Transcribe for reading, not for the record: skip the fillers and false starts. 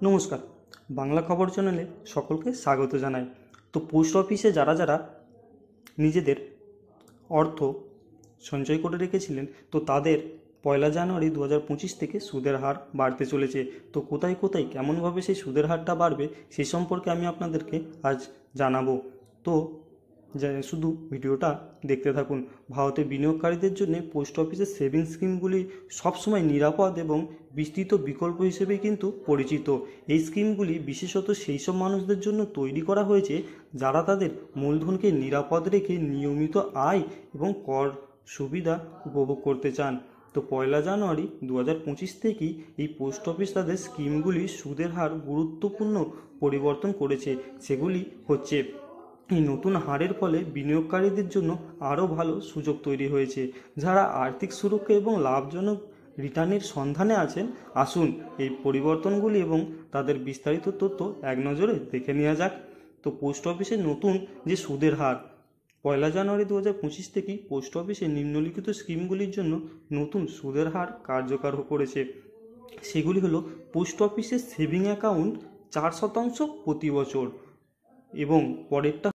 নমস্কার, বাংলা খবর চ্যানেলে সকলকে স্বাগত জানাই। তো পোস্ট অফিসে যারা যারা নিজেদের অর্থ সঞ্চয় করে রেখেছিলেন, তো তাদের 1 জানুয়ারি 2025 থেকে সুদের হার বাড়তে চলেছে। তো কোথায় কোথায় কেমনভাবে সেই সুদের হারটা বাড়বে সে সম্পর্কে আমি আপনাদেরকে আজ জানাবো। তো শুধু ভিডিওটা দেখতে থাকুন। ভারতের বিনিয়োগকারীদের জন্য পোস্ট অফিসের সেভিংস স্কিমগুলি সবসময় নিরাপদ এবং বিস্তৃত বিকল্প হিসেবে কিন্তু পরিচিত। এই স্কিমগুলি বিশেষত সেই সব মানুষদের জন্য তৈরি করা হয়েছে যারা তাদের মূলধনকে নিরাপদ রেখে নিয়মিত আয় এবং কর সুবিধা উপভোগ করতে চান। তো 1 জানুয়ারি 2025 থেকেই এই পোস্ট অফিস তাদের স্কিমগুলির সুদের হার গুরুত্বপূর্ণ পরিবর্তন করেছে। সেগুলি হচ্ছে, এই নতুন হারের ফলে বিনিয়োগকারীদের জন্য আরও ভালো সুযোগ তৈরি হয়েছে। যারা আর্থিক সুরক্ষা এবং লাভজনক রিটার্নের সন্ধানে আছেন, আসুন এই পরিবর্তনগুলি এবং তাদের বিস্তারিত তথ্য এক নজরে দেখে নেওয়া যাক। তো পোস্ট অফিসের নতুন যে সুদের হার 1 জানুয়ারি 2025 থেকেই পোস্ট অফিসে নিম্নলিখিত স্কিমগুলির জন্য নতুন সুদের হার কার্যকর করেছে। সেগুলি হলো পোস্ট অফিসের সেভিং অ্যাকাউন্ট 4% প্রতি বছর, এবং পরেরটা